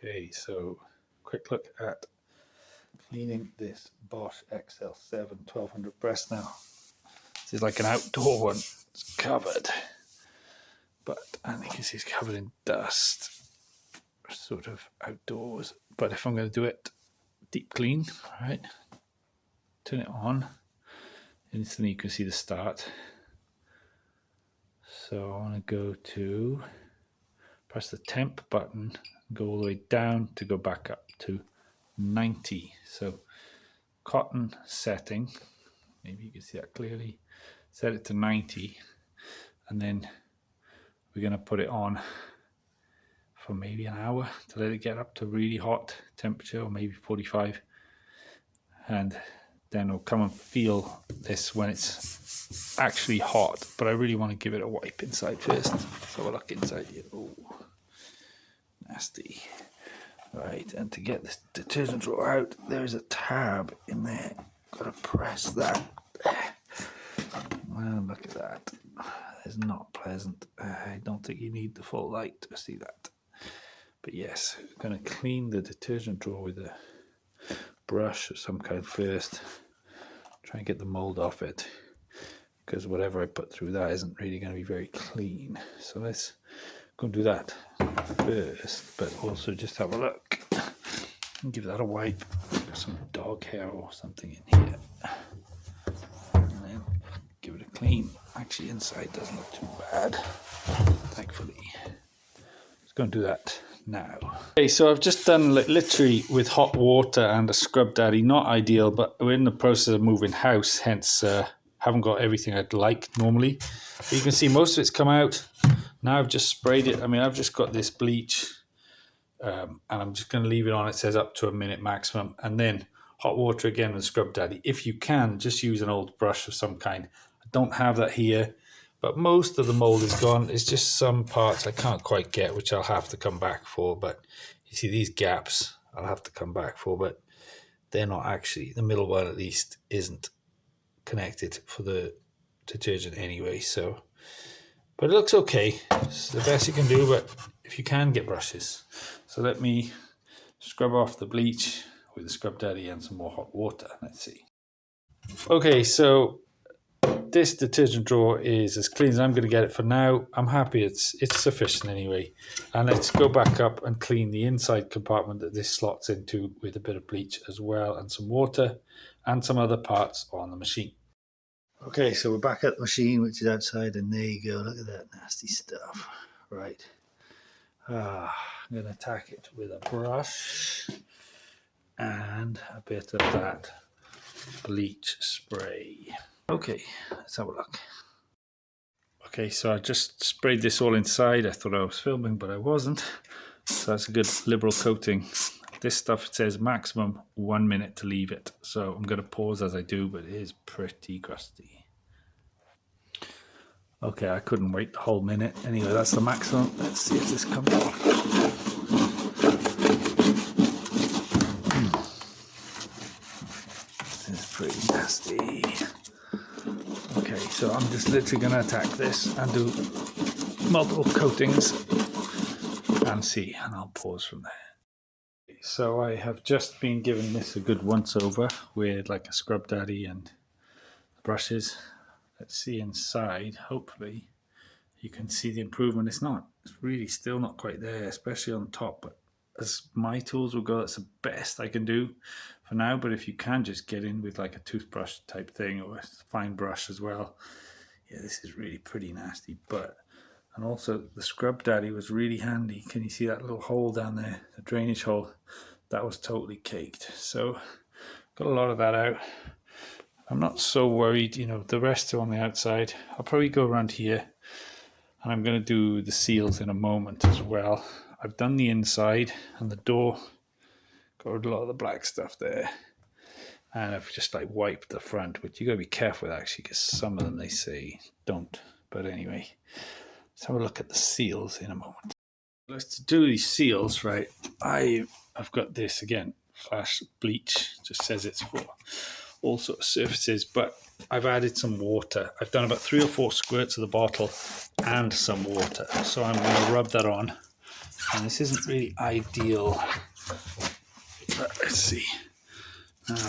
Okay, so quick look at cleaning this Bosch XL7 1200 breast now. This is like an outdoor one. It's covered, and you can see it's covered in dust, sort of outdoors. But if I'm going to do it deep clean, right, turn it on, instantly you can see the start. So I want to go to, press the temp button, go all the way down to go back up to 90. So cotton setting, maybe you can see that clearly, set it to 90, and then we're going to put it on for maybe an hour to let it get up to really hot temperature, or maybe 45, and then we'll come and feel this when it's actually hot. But I really want to give it a wipe inside first. Let's have a look inside here. Oh, nasty. Right, and to get this detergent drawer out, there's a tab in there. Gotta press that. Well, look at that. It's not pleasant. I don't think you need the full light to see that. But yes, we're going to clean the detergent drawer with a brush of some kind first. Try and get the mold off it, because whatever I put through that isn't really going to be very clean. So let's go and do that first, but also just have a look and give that a wipe. Got some dog hair or something in here. And then give it a clean. Actually, inside doesn't look too bad, thankfully. Let's go and do that now. Okay, so I've just done literally with hot water and a scrub daddy. Not ideal, but we're in the process of moving house, hence haven't got everything I'd like normally. But you can see most of it's come out. Now I've just sprayed it. I mean, I've just got this bleach, and I'm just going to leave it on. It says up to a minute maximum, and then hot water again with scrub daddy. If you can, just use an old brush of some kind. I don't have that here, but most of the mold is gone. It's just some parts I can't quite get, which I'll have to come back for. But you see these gaps I'll have to come back for, but they're not actually, the middle one at least isn't connected for the detergent anyway. So, but it looks okay. It's the best you can do, but if you can, get brushes. So let me scrub off the bleach with the scrub daddy and some more hot water. Let's see. Okay, so this detergent drawer is as clean as I'm going to get it for now. I'm happy it's sufficient anyway. And let's go back up and clean the inside compartment that this slots into with a bit of bleach as well, and some water and some other parts on the machine. Okay, so we're back at the machine, which is outside, and there you go. Look at that nasty stuff. Right. I'm going to attack it with a brush and a bit of that bleach spray. Okay, let's have a look. Okay, so I just sprayed this all inside. I thought I was filming, but I wasn't. So that's a good liberal coating. This stuff, it says maximum 1 minute to leave it. So I'm going to pause as I do, but it is pretty crusty. Okay, I couldn't wait the whole minute. Anyway, that's the maximum. Let's see if this comes off. This is pretty nasty. Okay, so I'm just literally going to attack this and do multiple coatings and see, and I'll pause from there. So I have just been given this a good once over with like a scrub daddy and brushes. Let's see inside. Hopefully you can see the improvement. It's really still not quite there, especially on top, but as my tools will go, that's the best I can do for now. But if you can just get in with like a toothbrush type thing or a fine brush as well, yeah, this is really pretty nasty. And also the scrub daddy was really handy. Can you see that little hole down there, the drainage hole? That was totally caked. So got a lot of that out. I'm not so worried, the rest are on the outside. I'll probably go around here, and I'm going to do the seals in a moment as well. I've done the inside and the door, got a lot of the black stuff there, and I've just wiped the front, which you got to be careful with actually, because some of them they say don't. But anyway, let's have a look at the seals in a moment. Let's do these seals, right? I've got this again, flash bleach, just says it's for all sorts of surfaces, but I've added some water. I've done about 3 or 4 squirts of the bottle and some water. So I'm going to rub that on And this isn't really ideal. But let's see.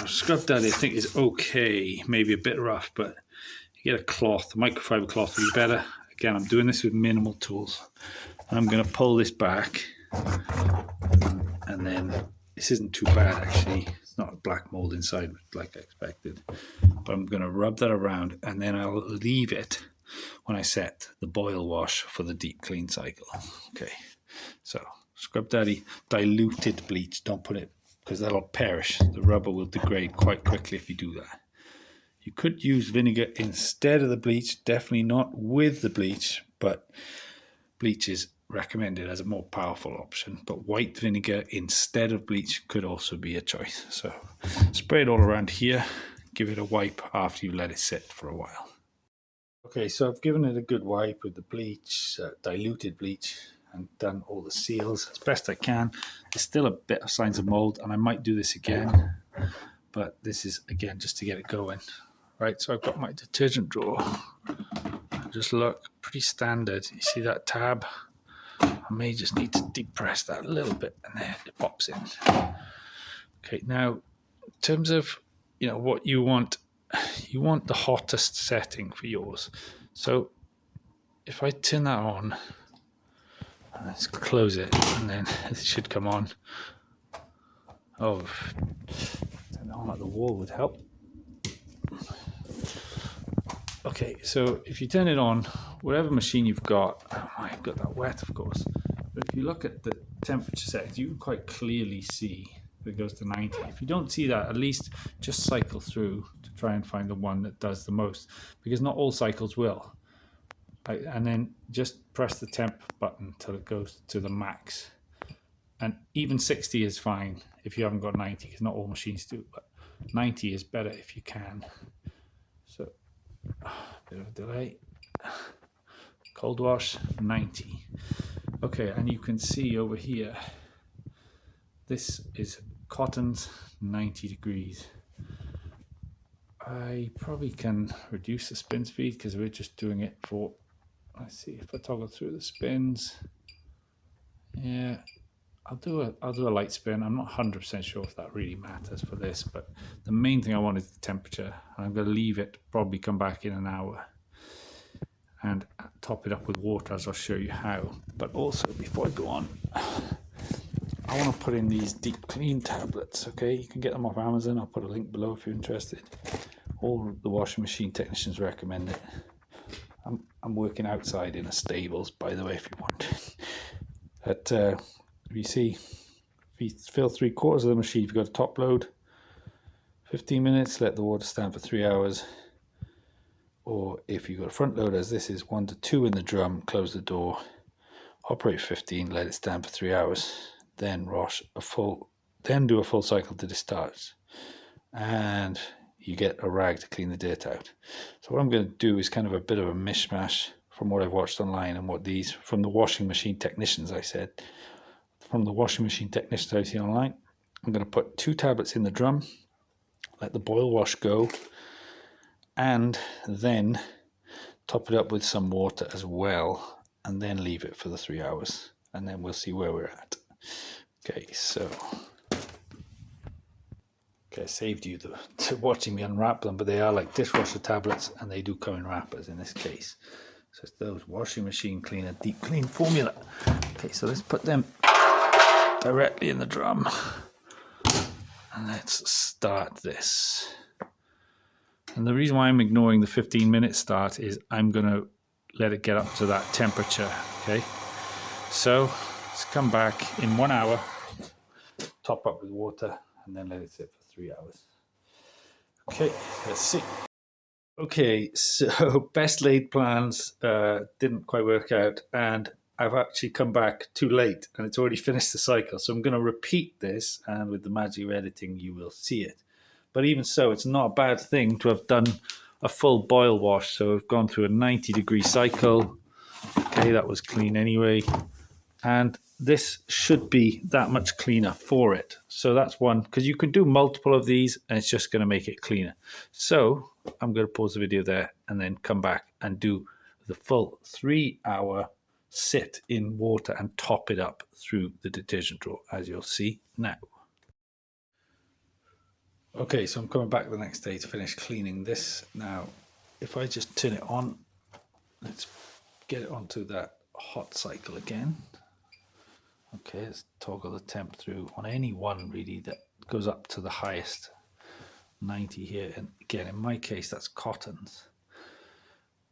Scrub Daddy I think is okay, maybe a bit rough, but you get a cloth, a microfiber cloth would be better. Again, I'm doing this with minimal tools. And I'm going to pull this back, and then this isn't too bad actually. It's not a black mold inside like I expected. But I'm going to rub that around, and then I'll leave it when I set the boil wash for the deep clean cycle. Okay, so Scrub Daddy diluted bleach, don't put it, because that'll perish. The rubber will degrade quite quickly if you do that. You could use vinegar instead of the bleach, definitely not with the bleach, but bleach is recommended as a more powerful option. But white vinegar instead of bleach could also be a choice. So spray it all around here, give it a wipe after you let it sit for a while. Okay, so I've given it a good wipe with the bleach, diluted bleach, and done all the seals as best I can. There's still a bit of signs of mold, and I might do this again, but this is again just to get it going. Right, so I've got my detergent drawer. Just look, pretty standard. You see that tab? I may just need to depress that a little bit, and then it pops in. Okay, now in terms of what you want the hottest setting for yours. So if I turn that on, let's close it, and then it should come on. Oh, turn it on at the wall would help. Okay, so if you turn it on, whatever machine you've got, I've got that wet, of course. But if you look at the temperature settings, you can quite clearly see that it goes to 90. If you don't see that, at least just cycle through to try and find the one that does the most, because not all cycles will. And then just press the temp button till it goes to the max. And even 60 is fine if you haven't got 90, because not all machines do, but 90 is better if you can. So, bit of a delay. Cold wash, 90. Okay, and you can see over here, this is cotton's 90 degrees. I probably can reduce the spin speed because we're just doing it for, let's see if I toggle through the spins. Yeah, I'll do a light spin. I'm not 100% sure if that really matters for this, but the main thing I want is the temperature. I'm going to leave it, probably come back in an hour and top it up with water, as I'll show you how. But also, before I go on, I want to put in these deep clean tablets. Okay, you can get them off Amazon. I'll put a link below if you're interested. All the washing machine technicians recommend it. I'm working outside in a stables, by the way, if you want. But you see, if you fill 3/4 of the machine, you've got a top load, 15 minutes, let the water stand for 3 hours. Or if you've got a front load, as this is 1 to 2 in the drum, close the door, operate 15, let it stand for 3 hours, then do a full cycle to discharge. And you get a rag to clean the dirt out. So what I'm going to do is kind of a bit of a mishmash from what I've watched online and what these, from the washing machine technicians I've seen online. I'm going to put 2 tablets in the drum, let the boil wash go, and then top it up with some water as well, and then leave it for the 3 hours, and then we'll see where we're at. Okay, so I saved you to watching me unwrap them, but they are like dishwasher tablets, and they do come in wrappers in this case. So it's those washing machine cleaner deep clean formula. Okay, so let's put them directly in the drum, and let's start this. And the reason why I'm ignoring the 15-minute start is I'm going to let it get up to that temperature. Okay, so let's come back in 1 hour, top up with water, and then let it sit for 3 hours. Okay, let's see. Okay, so best laid plans didn't quite work out, and I've actually come back too late, and it's already finished the cycle. So I'm going to repeat this, and with the magic of editing, you will see it. But even so, it's not a bad thing to have done a full boil wash. So I've gone through a 90-degree cycle. Okay, that was clean anyway. And this should be that much cleaner for it. So that's one, because you can do multiple of these and it's just going to make it cleaner. So I'm going to pause the video there and then come back and do the full 3 hour sit in water and top it up through the detergent drawer, as you'll see now. Okay, so I'm coming back the next day to finish cleaning this. Now, if I just turn it on, let's get it onto that hot cycle again. Okay, let's toggle the temp through on any one really that goes up to the highest 90 here. And again, in my case, that's cottons.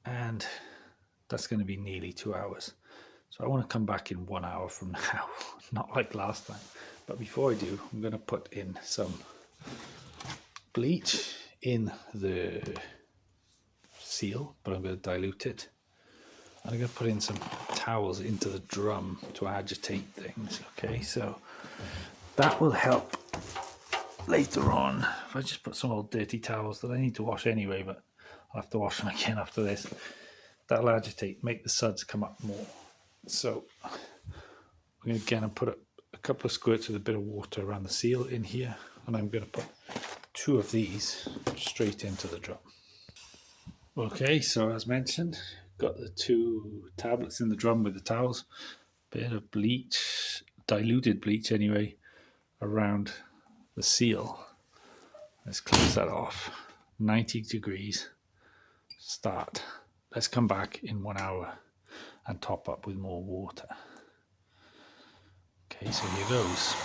And that's going to be nearly 2 hours. So I want to come back in 1 hour from now, not like last time. But before I do, I'm going to put in some bleach in the seal, but I'm going to dilute it. And I'm going to put in some towels into the drum to agitate things. Okay, so that will help later on. If I just put some old dirty towels that I need to wash anyway, but I'll have to wash them again after this. That'll agitate, make the suds come up more. So I'm going to again put a couple of squirts with a bit of water around the seal in here, and I'm going to put 2 of these straight into the drum. Okay, so as mentioned, got the 2 tablets in the drum with the towels, bit of bleach, diluted bleach anyway, around the seal. Let's close that off. 90 degrees. Start. Let's come back in 1 hour and top up with more water. Okay, so here goes.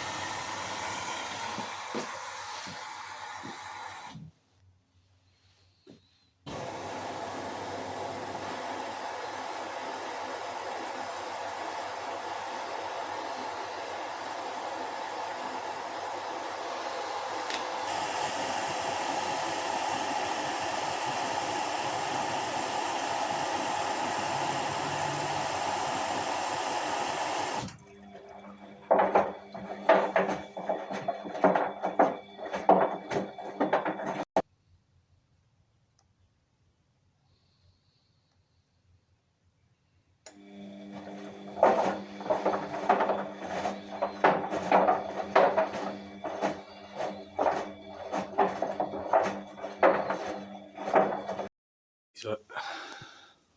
So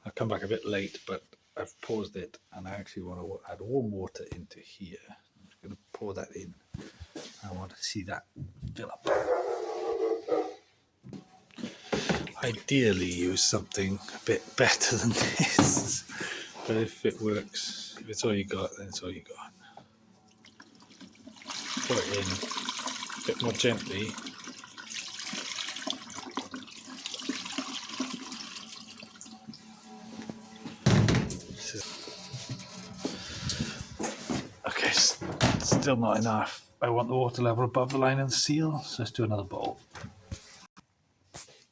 I've come back a bit late, but I've paused it and I actually want to add warm water into here. I'm just going to pour that in. I want to see that fill up. Ideally use something a bit better than this, but if it works, if it's all you got, then it's all you got. Pour it in a bit more gently. Okay, still not enough. I want the water level above the line of the seal, so let's do another bowl.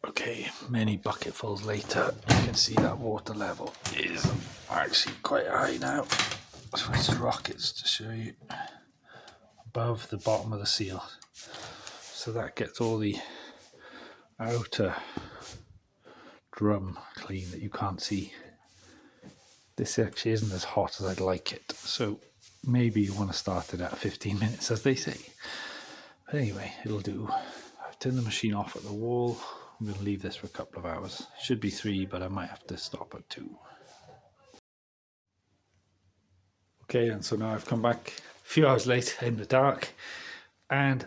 Okay, many bucketfuls later, you can see that water level is actually quite high now. So it's rockets to show you, above the bottom of the seal. So that gets all the outer drum clean that you can't see. This actually isn't as hot as I'd like it, so maybe you want to start it at 15 minutes, as they say. But anyway, it'll do. I've turned the machine off at the wall. I'm going to leave this for a couple of hours. Should be 3, but I might have to stop at 2. Okay, and so now I've come back a few hours later in the dark, and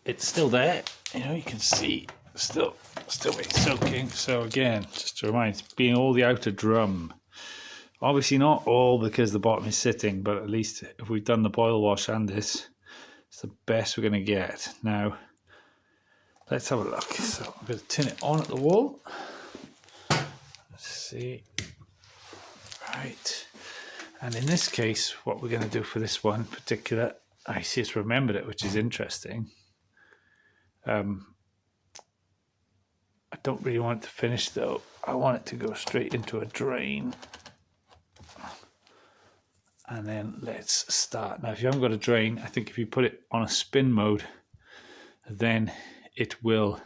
it's still there. You know, you can see still soaking. So again, just to remind, it's being all the outer drum. Obviously not all because the bottom is sitting, but at least if we've done the boil wash and this, it's the best we're going to get. Now, let's have a look. So I'm going to turn it on at the wall. Let's see. Right. And in this case, what we're going to do for this one in particular, I just remembered it, which is interesting. I don't really want it to finish though. I want it to go straight into a drain. And then let's start. Now, if you haven't got a drain, I think if you put it on a spin mode, then it will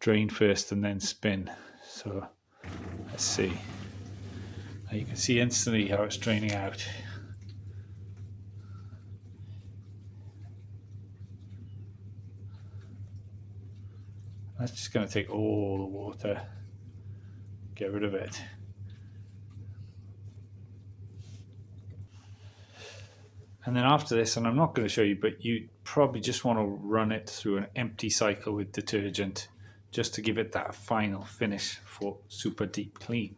drain first and then spin. So let's see. Now you can see instantly how it's draining out. That's just going to take all the water, get rid of it. And then after this, and I'm not going to show you, but you probably just want to run it through an empty cycle with detergent just to give it that final finish for super deep clean.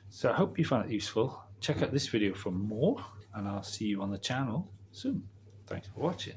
So I hope you found it useful. Check out this video for more, and I'll see you on the channel soon. Thanks for watching.